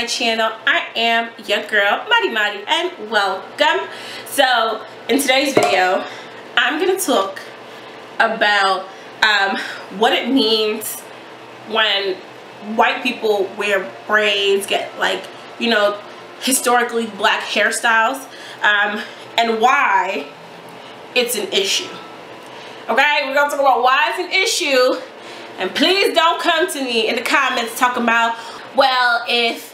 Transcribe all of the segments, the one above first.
my channel. I am your girl, Madi, and welcome. So, in today's video, I'm going to talk about what it means when white people wear braids, get like, you know, historically black hairstyles, and why it's an issue. Okay, we're going to talk about why it's an issue. And please don't come to me in the comments talking about, well, if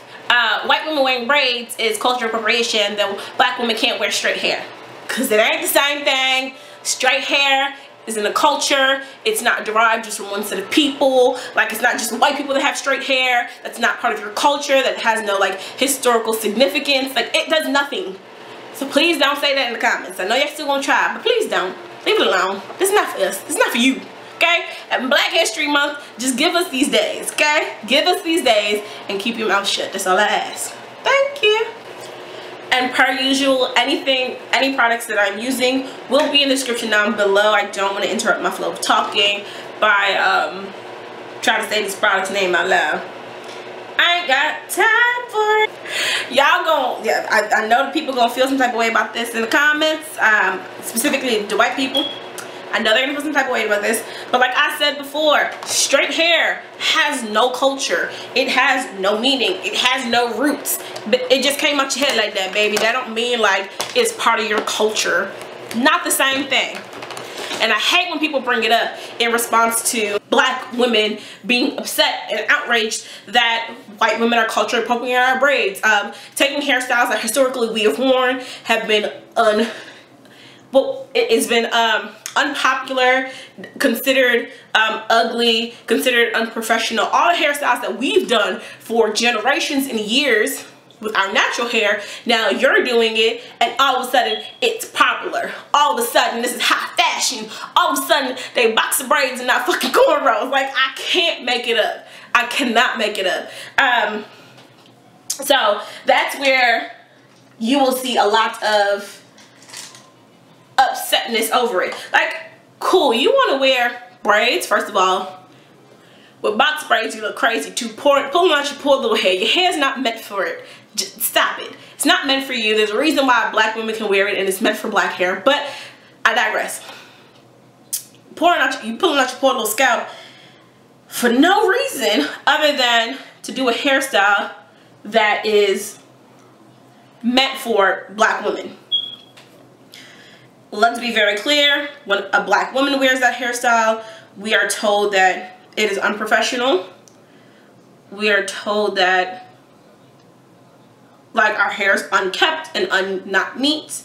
white women wearing braids is cultural appropriation, then black women can't wear straight hair. Because it ain't the same thing. Straight hair is in the culture. It's not derived just from one set of people. Like, it's not just white people that have straight hair. That's not part of your culture. That has no, like, historical significance. Like, it does nothing. So please don't say that in the comments. I know you're still gonna try, but please don't. Leave it alone. This is not for us. This is not for you. Okay? And Black History Month, just give us these days, okay? Give us these days and keep your mouth shut. That's all I ask. Thank you. And per usual, any products that I'm using will be in the description down below. I don't want to interrupt my flow of talking by trying to say this product's name out loud. I ain't got time for it. Y'all gon', yeah, I know the people gonna feel some type of way about this in the comments, specifically the white people. I know they're gonna feel some type of way about this, but like I said before, straight hair has no culture. It has no meaning. It has no roots. But it just came out your head like that, baby. That don't mean like it's part of your culture. Not the same thing. And I hate when people bring it up in response to black women being upset and outraged that white women are culturally appropriating our braids. Taking hairstyles that historically we have worn have been it's been unpopular, considered ugly, considered unprofessional. All the hairstyles that we've done for generations and years with our natural hair, now you're doing it and all of a sudden it's popular. All of a sudden this is high fashion. All of a sudden they box the braids and not fucking cornrows. Like, I can't make it up. I cannot make it up. So that's where you will see a lot of upsetness over it. Like, cool, you want to wear braids, first of all. With box braids you look crazy too. Pulling out your poor little hair. Your hair's not meant for it. Just stop it. It's not meant for you. There's a reason why black women can wear it and it's meant for black hair. But I digress. Pulling out your poor little scalp for no reason other than to do a hairstyle that is meant for black women. Let's be very clear, when a black woman wears that hairstyle, we are told that it is unprofessional. We are told that, like, our hair is unkept and not neat.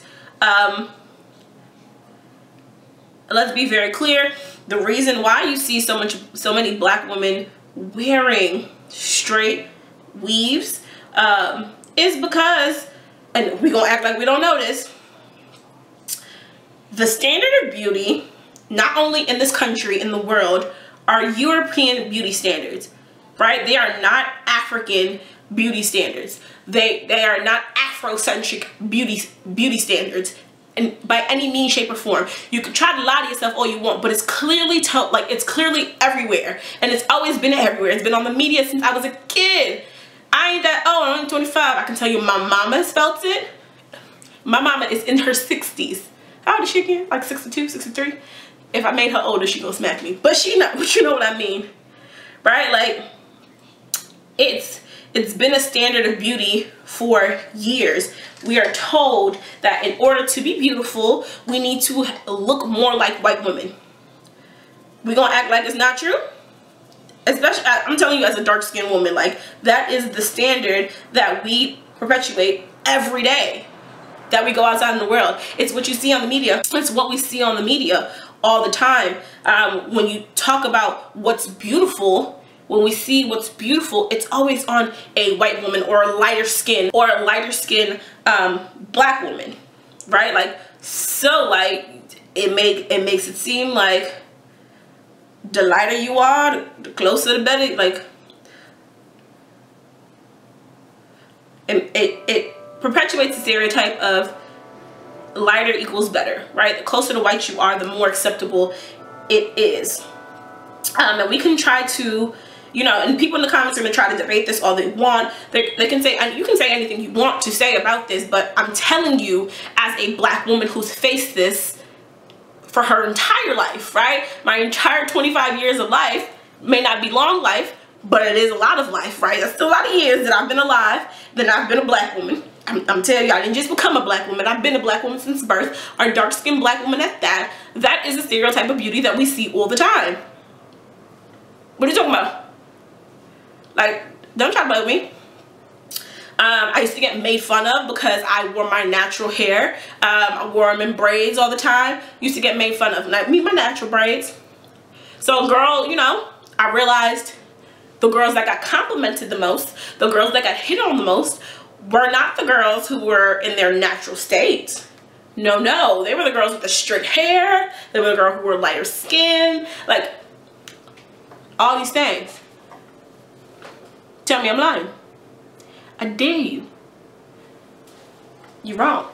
Let's be very clear, the reason why you see so many black women wearing straight weaves is because, and we're gonna act like we don't know this, the standard of beauty, not only in this country, in the world, are European beauty standards, right? They are not African beauty standards. They are not Afrocentric beauty standards, and by any means, shape, or form. You can try to lie to yourself all you want, but it's clearly it's clearly everywhere, and it's always been everywhere. It's been on the media since I was a kid. I ain't that old. I'm only 25. I can tell you, my mama has felt it. My mama is in her 60s. How old is she again? Like 62, 63? If I made her older, she gonna smack me. But you know what I mean. Right? Like, it's been a standard of beauty for years. We are told that in order to be beautiful, we need to look more like white women. We gonna act like it's not true? Especially, I'm telling you as a dark-skinned woman, like, that is the standard that we perpetuate every day that we go outside in the world. It's what you see on the media. It's what we see on the media all the time. When you talk about what's beautiful, when we see what's beautiful, it's always on a white woman or a lighter skin black woman, right? Like, so like it makes it seem like the lighter you are, the closer the better. Like, it perpetuates the stereotype of lighter equals better, right? The closer to white you are, the more acceptable it is. And we can try to you know, and people in the comments are going to try to debate this all they want. They can say, and you can say anything you want to say about this, but I'm telling you, as a black woman who's faced this for her entire life, right? My entire 25 years of life may not be long life, but it is a lot of life, right? That's still a lot of years that I've been alive, that I've been a black woman. I'm telling you, I didn't just become a black woman. I've been a black woman since birth, or a dark-skinned black woman at that. That is a stereotype of beauty that we see all the time. What are you talking about? Like, don't try to bug me. I used to get made fun of because I wore my natural hair. I wore them in braids all the time. Used to get made fun of. And I mean my natural braids. So girl, you know, I realized the girls that got complimented the most, the girls that got hit on the most, were not the girls who were in their natural state. No, no. They were the girls with the straight hair. They were the girls who were lighter skin. Like, all these things. Tell me I'm lying. I dare you. You're wrong.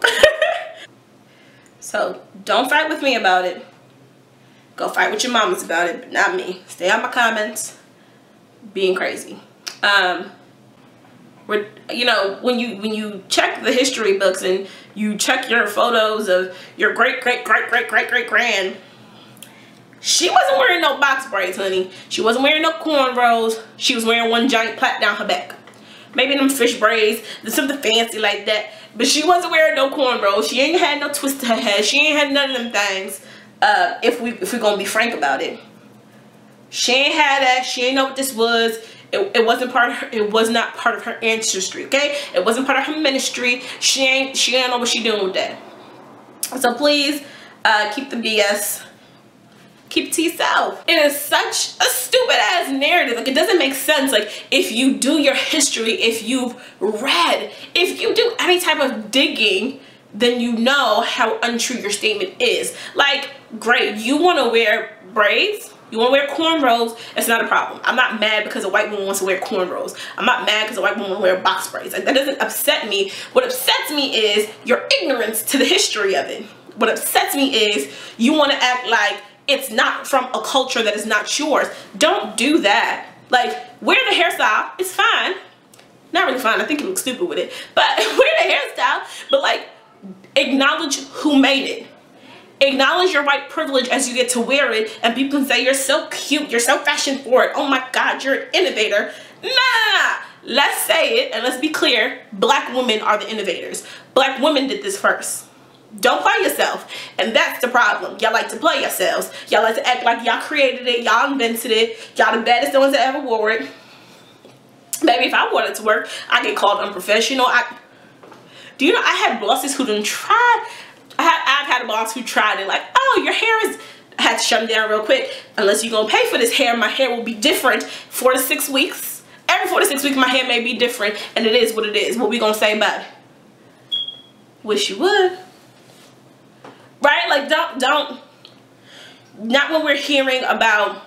So don't fight with me about it. Go fight with your mamas about it, but not me. Stay out my comments being crazy. You know, when you check the history books and you check your photos of your great grand, she wasn't wearing no box braids, honey. She wasn't wearing no cornrows. She was wearing one giant plait down her back. Maybe them fish braids, something fancy like that. But she wasn't wearing no cornrows. She ain't had no twist to her head. She ain't had none of them things. If we're gonna be frank about it, she ain't had that. She ain't know what this was. It wasn't part of her. It was not part of her ancestry. Okay, it wasn't part of her ministry. She ain't know what she doing with that. So please, keep the BS. Keep it to yourself. It is such a stupid ass narrative. Like, it doesn't make sense. Like, if you do your history, if you've read, if you do any type of digging, then you know how untrue your statement is. Like, great, you want to wear braids, you want to wear cornrows, it's not a problem. I'm not mad because a white woman wants to wear cornrows. I'm not mad because a white woman wants to wear box braids. Like, that doesn't upset me. What upsets me is your ignorance to the history of it. What upsets me is you want to act like it's not from a culture that is not yours. Don't do that. Like, wear the hairstyle, it's fine. Not really fine, I think you look stupid with it. But wear the hairstyle, but like, acknowledge who made it. Acknowledge your white privilege as you get to wear it, and people can say, you're so cute, you're so fashion forward, oh my God, you're an innovator. Nah, let's say it, and let's be clear, black women are the innovators. Black women did this first. Don't play yourself, and that's the problem. Y'all like to play yourselves. Y'all like to act like y'all created it, y'all invented it, y'all the baddest ones that ever wore it. Maybe if I wanted to work, I get called unprofessional. Do you know I had bosses who didn't try? I've had a boss who tried it, like, oh, your hair is, I had to shut them down real quick. Unless you're gonna pay for this hair, my hair will be different 4 to 6 weeks. Every 4 to 6 weeks my hair may be different, and it is what it is. What we gonna say about it? Wish you would. Right? Like, don't, not when we're hearing about,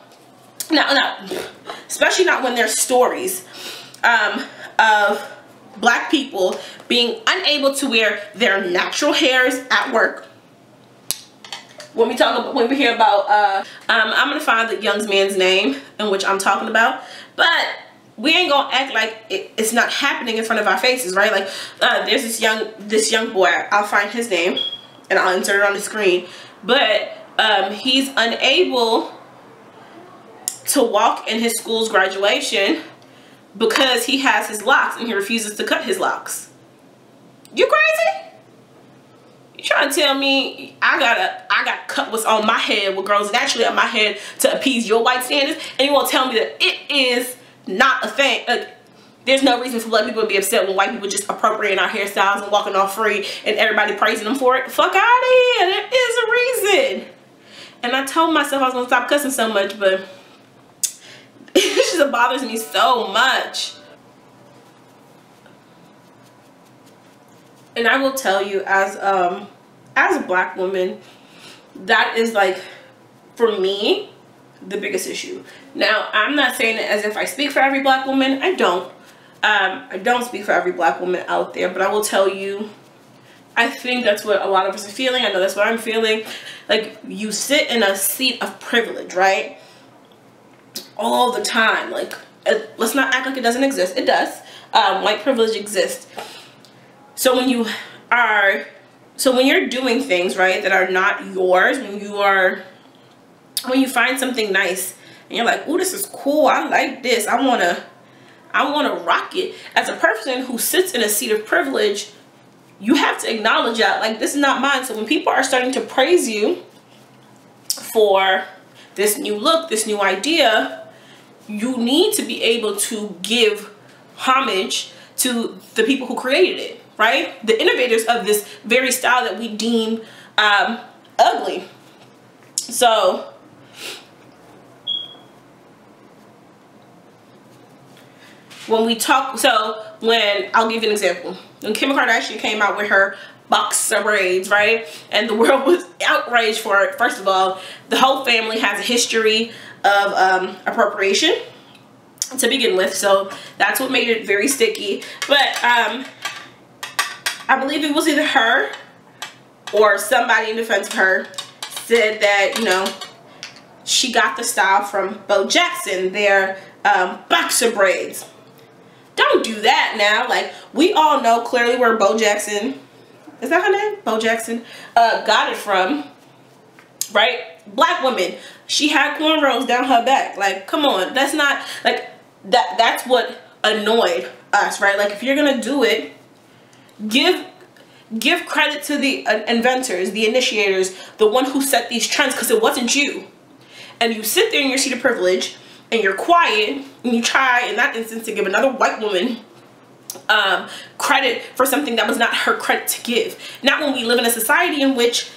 especially not when there's stories of black people being unable to wear their natural hairs at work. When we hear about, I'm gonna find the young man's name in which I'm talking about, but we ain't gonna act like it's not happening in front of our faces, right? Like, there's this young boy, I'll find his name and I'll insert it on the screen, but he's unable to walk in his school's graduation because he has his locks and he refuses to cut his locks. You crazy? You trying to tell me I gotta cut what's on my head, what grows naturally on my head, to appease your white standards, and you won't tell me that it is not a thing? There's no reason for black people to be upset when white people just appropriating our hairstyles and walking off free and everybody praising them for it. Fuck out of here. There is a reason. And I told myself I was gonna stop cussing so much, but it just bothers me so much. And I will tell you, as a black woman, that is, like, for me, the biggest issue. Now, I'm not saying it as if I speak for every black woman. I don't. I don't speak for every black woman out there, but I will tell you, I think that's what a lot of us are feeling. I know that's what I'm feeling. Like, you sit in a seat of privilege, right? All the time. Like, let's not act like it doesn't exist. It does. White privilege exists. So when you're doing things, right, that are not yours, when you find something nice and you're like, oh, this is cool, I like this, I wanna rock it. As a person who sits in a seat of privilege, you have to acknowledge that, like, this is not mine. So when people are starting to praise you for this new look, this new idea, you need to be able to give homage to the people who created it, right? The innovators of this very style that we deem ugly. So when I'll give you an example. When Kim Kardashian came out with her boxer braids, right? And the world was outraged for it. First of all, the whole family has a history of appropriation to begin with, so that's what made it very sticky. But I believe it was either her or somebody in defense of her said that, you know, she got the style from Bo Jackson, their boxer braids. Don't do that now. Like, we all know clearly where Bo Jackson, is that her name? Bo Jackson, got it from, right? Black woman. She had cornrows down her back. Like, come on. That's not, like, that's what annoyed us, right? Like, if you're gonna do it, give credit to the inventors, the initiators, the one who set these trends, because it wasn't you. And you sit there in your seat of privilege and you're quiet, and you try in that instance to give another white woman credit for something that was not her credit to give. Not when we live in a society in which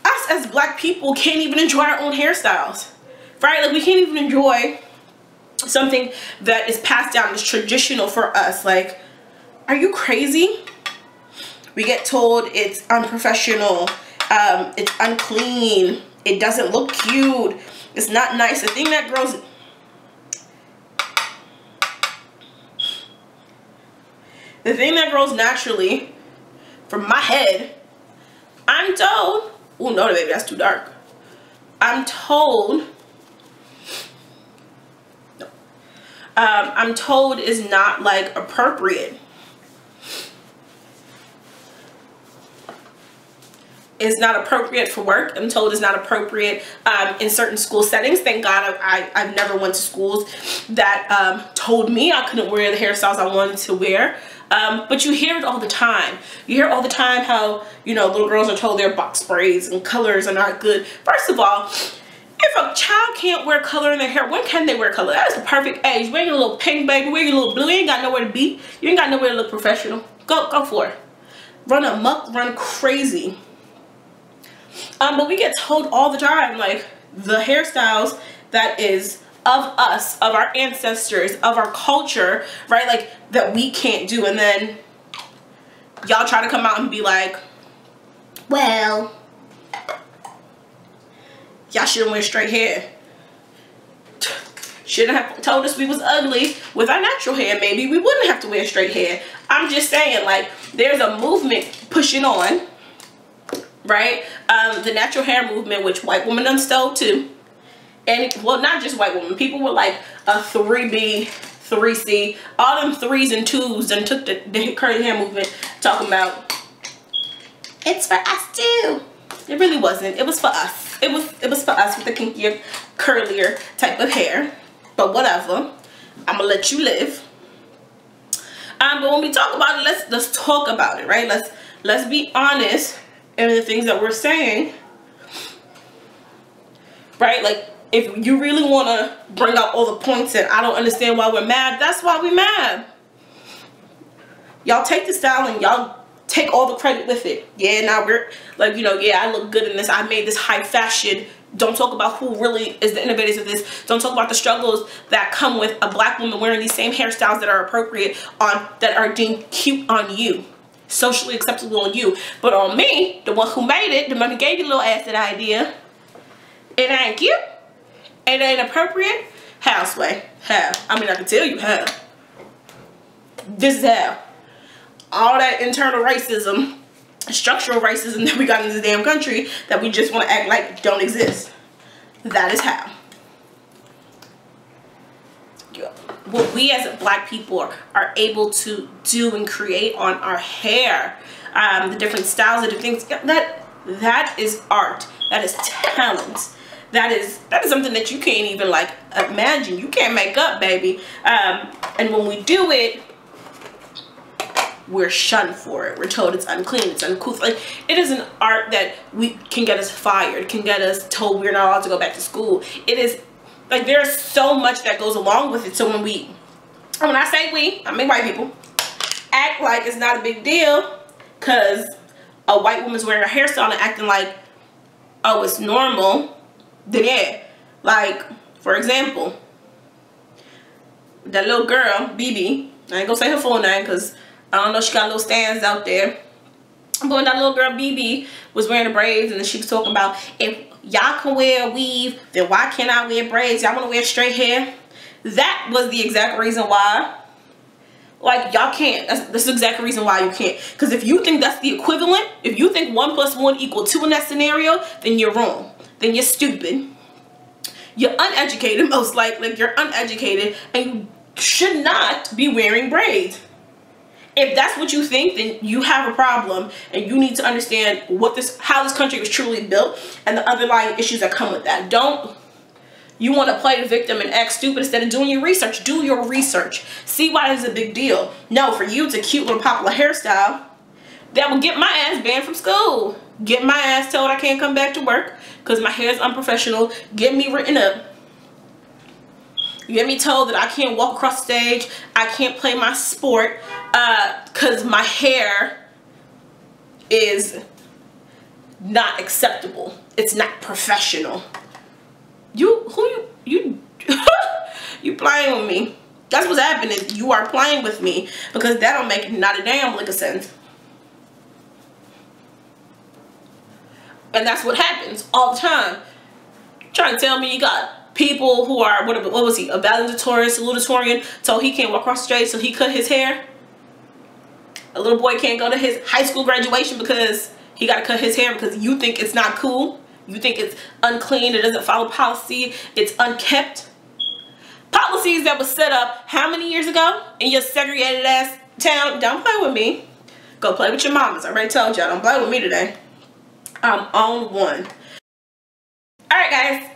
us as black people can't even enjoy our own hairstyles, right? Like, we can't even enjoy something that is passed down as traditional for us. Like, are you crazy? We get told it's unprofessional, it's unclean, it doesn't look cute, it's not nice. The thing that grows naturally from my head, I'm told, oh no, baby, that's too dark. I'm told is not, like, appropriate. Is not appropriate for work. I'm told is not appropriate in certain school settings. Thank God I've never went to schools that told me I couldn't wear the hairstyles I wanted to wear. But you hear it all the time. You hear all the time how, you know, little girls are told their box braids and colors are not good. First of all, if a child can't wear color in their hair, when can they wear color? That's the perfect age. Wear your little pink, baby. Wear your little blue. You ain't got nowhere to be. You ain't got nowhere to look professional. Go for it. Run amok, run crazy. But we get told all the time, like, the hairstyles that is of us, of our ancestors, of our culture, right, like, that we can't do. And then y'all try to come out and be like, well, y'all shouldn't wear straight hair. Shouldn't have told us we was ugly with our natural hair. Maybe we wouldn't have to wear straight hair. I'm just saying, like, there's a movement pushing on, right? The natural hair movement, which white women done stole too. And, well, not just white women. People were like a 3B, 3C, all them 3s and 2s, and took the curly hair movement, talking about, it's for us too. It really wasn't. It was for us. It was for us with the kinkier, curlier type of hair. But whatever. I'm gonna let you live. But when we talk about it, let's talk about it, right? Let's be honest in the things that we're saying, right? Like, if you really want to bring out all the points and I don't understand why we're mad, that's why we're mad. Y'all take the style and y'all take all the credit with it. Yeah, now we're like, you know, yeah, I look good in this. I made this high fashion. Don't talk about who really is the innovators of this. Don't talk about the struggles that come with a black woman wearing these same hairstyles that are appropriate that are deemed cute on you, socially acceptable on you. But on me, the one who made it, the one who gave you little ass that idea, it ain't cute. It ain't appropriate. How, Sway? How? I mean, I can tell you how. This is how. All that internal racism, structural racism that we got in this damn country that we just want to act like don't exist. That is how. what we as black people are able to do and create on our hair, the different styles, the different things, that is art. That is talent. That is something that you can't even like imagine. You can't make up, baby. And when we do it, we're shunned for it. We're told it's unclean, it's uncouth. Like, it is an art that can get us fired, can get us told we're not allowed to go back to school. It is like, there's so much that goes along with it. So when I say we, I mean white people, act like it's not a big deal because a white woman's wearing a hairstyle and acting like, oh, it's normal, then yeah. Like, for example, that little girl, BB, I ain't gonna say her full name because I don't know, she got little stands out there. But when that little girl, BB, was wearing the braids, and then she was talking about, if y'all can wear a weave, then why can't I wear braids? Y'all want to wear straight hair? That was the exact reason why. Like, y'all can't. That's the exact reason why you can't. Because if you think that's the equivalent, if you think 1 + 1 = 2 in that scenario, then you're wrong. Then you're stupid. You're uneducated, most likely. You're uneducated, and you should not be wearing braids. If that's what you think, then you have a problem, and you need to understand how this country was truly built and the underlying issues that come with that. You want to play the victim and act stupid instead of doing your research. Do your research. See why it's a big deal. No, for you, it's a cute little popular hairstyle that will get my ass banned from school. Get my ass told I can't come back to work because my hair is unprofessional. Get me written up. You get me told that I can't walk across the stage. I can't play my sport because my hair is not acceptable. It's not professional. You playing with me. That's what's happening. You are playing with me because that don't make not a damn lick of sense. And that's what happens all the time. Trying to tell me you got people who are, what was he, a valedictorian, salutatorian, told he can't walk across the street, so he cut his hair. A little boy can't go to his high school graduation because he got to cut his hair because you think it's not cool. You think it's unclean, it doesn't follow policy, it's unkept. Policies that was set up how many years ago in your segregated ass town? Don't play with me. Go play with your mamas. I already told y'all, don't play with me today. I'm on one. Alright guys.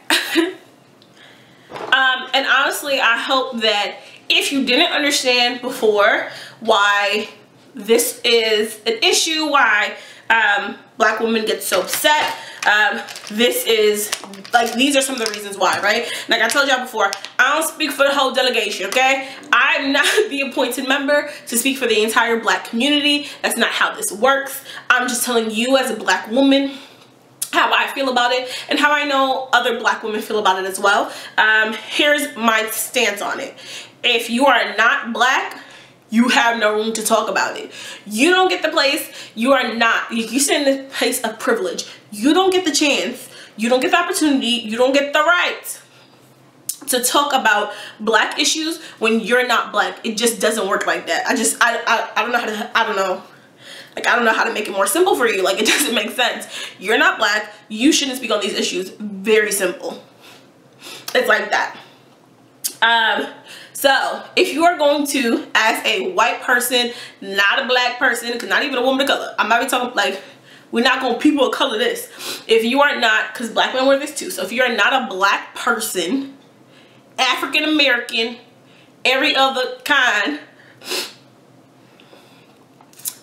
And honestly, I hope that if you didn't understand before why this is an issue, why black women get so upset, these are some of the reasons why, right? Like I told y'all before, I don't speak for the whole delegation, okay? I'm not the appointed member to speak for the entire black community. That's not how this works. I'm just telling you as a black woman how I feel about it and how I know other black women feel about it as well. Here's my stance on it. If you are not black, you have no room to talk about it. You don't get the place. You sit in the place of privilege. You don't get the chance. You don't get the opportunity. You don't get the right to talk about black issues when you're not black. It just doesn't work like that. I don't know how to, I don't know how to make it more simple for you. Like, it doesn't make sense. You're not black. You shouldn't speak on these issues. Very simple. It's like that. So if you are going to, as a white person, not a black person, because not even a woman of color, I'm not even talking like, we're not going to people of color this. If you are not, because black men wear this too. So if you're not a black person, African American, every other kind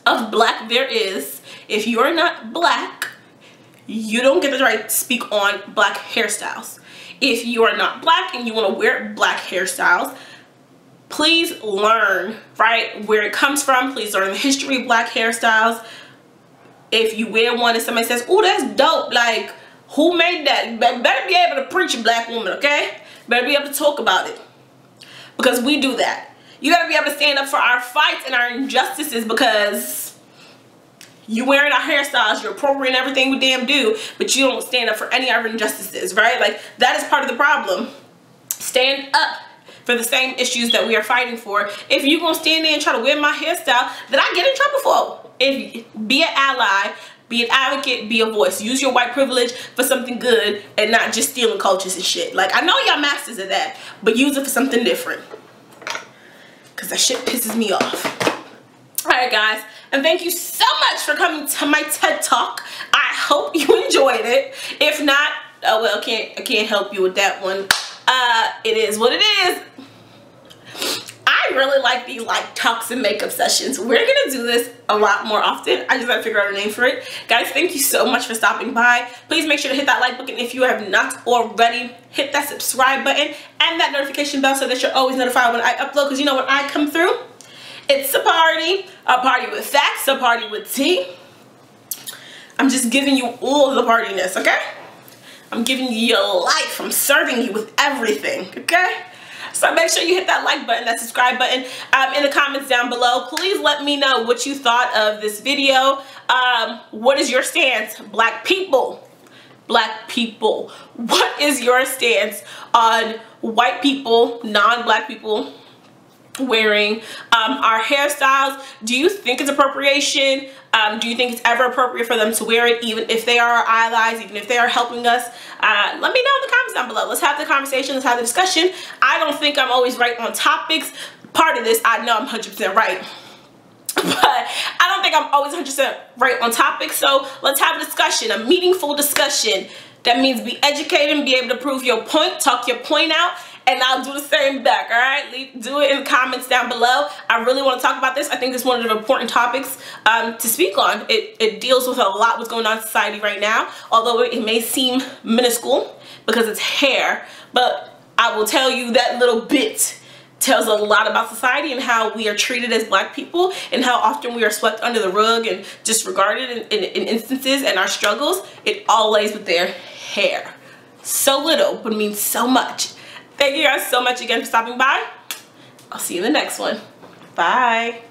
of black there is, if you're not black, you don't get the right to speak on black hairstyles. If you are not black and you want to wear black hairstyles, please learn, right, where it comes from. Please learn the history of black hairstyles. If you wear one and somebody says, oh, that's dope, like, who made that? Better be able to preach a black woman, okay? Better be able to talk about it. Because we do that. You gotta be able to stand up for our fights and our injustices, because you wearing our hairstyles, you're appropriating everything we damn do, but you don't stand up for any of our injustices, right? Like, that is part of the problem. Stand up for the same issues that we are fighting for. If you're gonna stand there and try to wear my hairstyle that I get in trouble for, be an ally, be an advocate, be a voice. Use your white privilege for something good and not just stealing cultures and shit. Like, I know y'all masters of that, but use it for something different. because that shit pisses me off. Alright guys, and thank you so much for coming to my TED Talk. I hope you enjoyed it. If not, oh well, I can't help you with that one. It is what it is. I really like these talks and makeup sessions. We're gonna do this a lot more often. I just gotta figure out a name for it. Guys, thank you so much for stopping by. Please make sure to hit that like button if you have not already. Hit that subscribe button and that notification bell so that you're always notified when I upload, because you know when I come through, it's a party with facts, a party with tea. I'm just giving you all of the partiness, okay? I'm giving you your life. I'm serving you with everything, okay? So make sure you hit that like button, that subscribe button in the comments down below. Please let me know what you thought of this video. What is your stance? Black people, what is your stance on white people, non-black people wearing our hairstyles? Do you think it's appropriation? Do you think it's ever appropriate for them to wear it, even if they are our allies, even if they are helping us? Let me know in the comments down below. Let's have the conversation, let's have the discussion. I don't think I'm always right on topics. Part of this, I know I'm 100% right, but I don't think I'm always 100% right on topics. So let's have a discussion, a meaningful discussion. That means be educated and be able to prove your point, talk your point out, and I'll do the same back, all right? Do it in the comments down below. I really want to talk about this. I think it's one of the important topics to speak on. It deals with a lot what's going on in society right now, although it may seem minuscule because it's hair, but I will tell you that little bit tells a lot about society and how we are treated as black people and how often we are swept under the rug and disregarded in instances, and our struggles. It all lays with their hair. So little, but it means so much. Thank you guys so much again for stopping by. I'll see you in the next one. Bye.